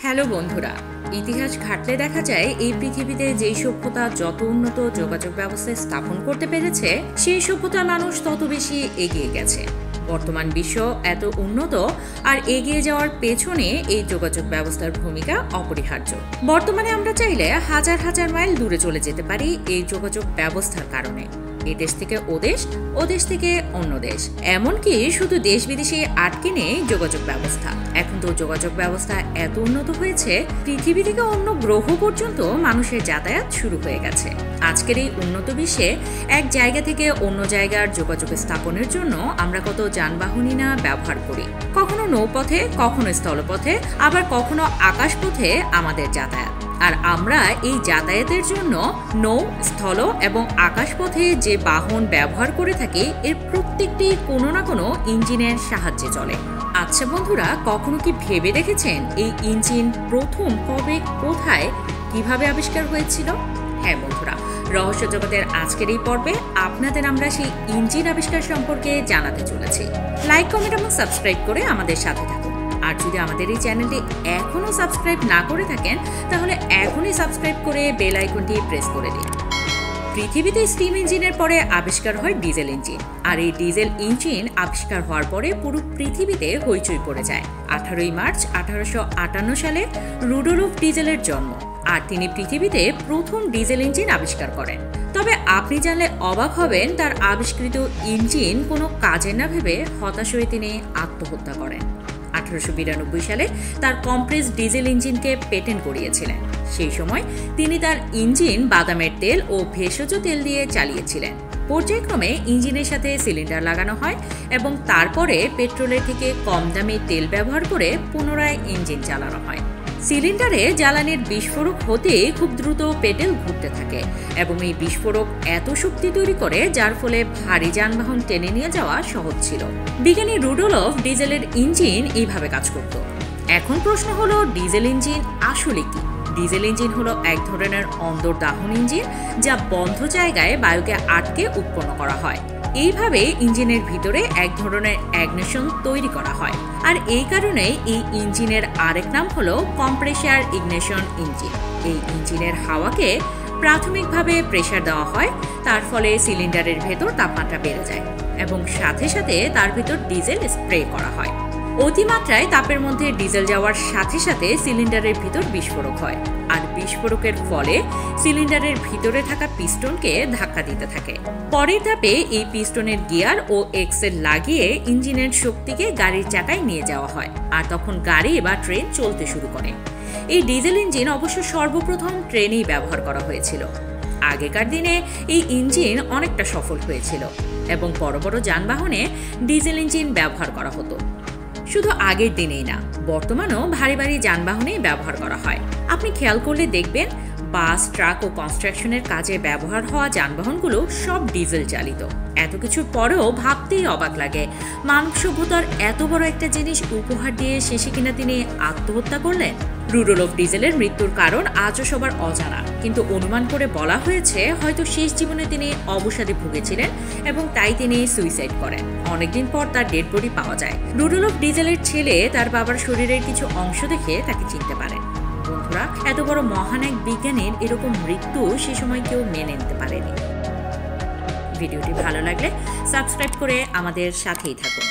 Hello বন্ধুরা, ইতিহাস ঘাটলে দেখা যায় এই পৃথিবীতে যেই সভ্যতা যত উন্নত যোগাযোগ ব্যবস্থা স্থাপন করতে পেরেছে, সেই সভ্যতার মানুষ তত বেশি এগিয়ে গেছে। বর্তমান বিশ্ব এত উন্নত আর এগিয়ে যাওয়ার পেছনে এই যোগাযোগ ব্যবস্থার ভূমিকা অপরিহার্য। বর্তমানে আমরা চাইলে হাজার হাজার মাইল দূরে চলে যেতে পারি এই যোগাযোগ ব্যবস্থার কারণে। এ দেশ থেকে ও দেশ থেকে অন্য দেশ, এমনকি শুধু দেশ বিদেশে আটকে নেই যোগাযোগ ব্যবস্থা। এখন তো যোগাযোগ ব্যবস্থা এত উন্নত হয়েছে, পৃথিবী থেকে অন্য গ্রহ পর্যন্ত মানুষের যাতায়াত শুরু হয়ে গেছে। আজকের এই উন্নত বিশ্বে এক জায়গা থেকে অন্য জায়গার যোগাযোগ স্থাপনের জন্য আমরা কত যানবাহনই না ব্যবহার করি, কখনো নৌপথে, কখনো স্থলপথে, আবার কখনো আকাশপথে আমাদের যাতায়াত। আর আমরা এই যাতায়াতের জন্য নৌ, স্থল এবং আকাশপথে যে বাহন ব্যবহার করে থাকি, এর প্রত্যেকটি কোনো না কোনো ইঞ্জিনের সাহায্যে চলে। আচ্ছা বন্ধুরা, কখনো কি ভেবে দেখেছেন এই ইঞ্জিন প্রথম কবে, কোথায়, কিভাবে আবিষ্কার হয়েছিল? হ্যাঁ বন্ধুরা, রহস্য জগতের আজকের এই পর্বে আপনাদের আমরা সেই ইঞ্জিন আবিষ্কার সম্পর্কে জানাতে চলেছি। লাইক, কমেন্ট এবং সাবস্ক্রাইব করে আমাদের সাথে থাকুন। আর যদি আমাদের এই চ্যানেলটি এখনো সাবস্ক্রাইব না করে থাকেন, তাহলে এখনই সাবস্ক্রাইব করে বেল আইকনটি প্রেস করে দিন। পৃথিবীতে স্টিম ইঞ্জিনের পরে আবিষ্কার হয় ডিজেল ইঞ্জিন। আর এই ডিজেল ইঞ্জিন আবিষ্কার হওয়ার পরে পুরো পৃথিবীতে হইচই পড়ে যায়। 18 মার্চ 1858 সালে রুডোলফ ডিজেলের জন্ম, আর তিনি পৃথিবীতে প্রথম ডিজেল ইঞ্জিন আবিষ্কার করেন। তবে আপনি জানলে অবাক হবেন, তার আবিষ্কৃত ইঞ্জিন কোনো কাজে না ভেবে হতাশ হয়ে তিনি আত্মহত্যা করেন। 1892 সালে তার কম্প্রেসড ডিজেল ইঞ্জিনকে পেটেন্ট করিয়েছিলেন। সেই সময় তিনি তার ইঞ্জিন বাদামের তেল ও ভেষজ তেল দিয়ে চালিয়েছিলেন। পর্যায়ক্রমে ইঞ্জিনের সাথে সিলিন্ডার লাগানো হয় এবং তারপরে পেট্রোলের থেকে কম দামি তেল ব্যবহার করে পুনরায় ইঞ্জিন চালানো হয়। সিলিন্ডারে জ্বালানির বিস্ফোরক হতে খুব দ্রুত পেডেল ঘুরতে থাকে এবং এই বিস্ফোরক এত শক্তি তৈরি করে, যার ফলে ভারী যানবাহন টেনে নিয়ে যাওয়া সহজ ছিল। বিজ্ঞানী রুডোলফ ডিজেলের ইঞ্জিন এইভাবে কাজ করত। এখন প্রশ্ন হলো, ডিজেল ইঞ্জিন আসলে কি? ডিজেল ইঞ্জিন হলো এক ধরনের অন্তর্দাহন ইঞ্জিন, যা বন্ধ জায়গায় বায়ুকে আটকে উৎপন্ন করা হয়। এইভাবে ইঞ্জিনের ভিতরে এক ধরনের ইগনিশন তৈরি করা হয়। আর এই কারণেই এই ইঞ্জিনের আরেক নাম হলো কম্প্রেসার ইগনিশন ইঞ্জিন। এই ইঞ্জিনের হাওয়াকে প্রাথমিকভাবে প্রেসার দেওয়া হয়, তার ফলে সিলিন্ডারের ভেতর তাপমাত্রা বেড়ে যায় এবং সাথে সাথে তার ভিতর ডিজেল স্প্রে করা হয়। অতিমাত্রায় তাপের মধ্যে ডিজেল যাওয়ার সাথে সাথে সিলিন্ডারের ভিতর বিস্ফোরক হয়, আর বিস্ফোরকের ফলে সিলিন্ডারের ভিতরে থাকা পিস্টনকে ধাক্কা দিতে থাকে। পরের ধাপে এই পিস্টনের গিয়ার ও এক্সেল লাগিয়ে ইঞ্জিনের শক্তিকে গাড়ির চাকায় নিয়ে যাওয়া হয়, আর তখন গাড়ি বা ট্রেন চলতে শুরু করে। এই ডিজেল ইঞ্জিন অবশ্য সর্বপ্রথম ট্রেনেই ব্যবহার করা হয়েছিল। আগেকার দিনে এই ইঞ্জিন অনেকটা সফল হয়েছিল এবং বড় বড় যানবাহনে ডিজেল ইঞ্জিন ব্যবহার করা হতো। শুধু আগের দিনেই না, বর্তমানেও ভারী ভারী যানবাহনেই ব্যবহার করা হয়। আপনি খেয়াল করলে দেখবেন, বাস, ট্রাক ও কনস্ট্রাকশনের কাজে ব্যবহার হওয়া যানবাহনগুলো সব ডিজেল চালিত। এত কিছুর পরেও ভাবতেই অবাক লাগে, মানব সভ্যতার এত বড় একটা জিনিস উপহার দিয়ে শেষে কিনা তিনি আত্মহত্যা করলেন। রুডোলফ ডিজেলের মৃত্যুর কারণ আজও সবার অজানা, কিন্তু অনুমান করে বলা হয়েছে হয়তো শেষ জীবনে তিনি অবসাদে ভুগেছিলেন এবং তাই তিনি সুইসাইড করেন। অনেকদিন পর তার ডেড বডি পাওয়া যায়। রুডোলফ ডিজেলের ছেলে তার বাবার শরীরের কিছু অংশ দেখে তাকে চিনতে পারেন। বন্ধুরা, এত বড় মহান এক বিজ্ঞানীর এরকম মৃত্যু সে সময় কেউ মেনে নিতে পারেনি। ভিডিওটি ভালো লাগলে সাবস্ক্রাইব করে আমাদের সাথেই থাকুন।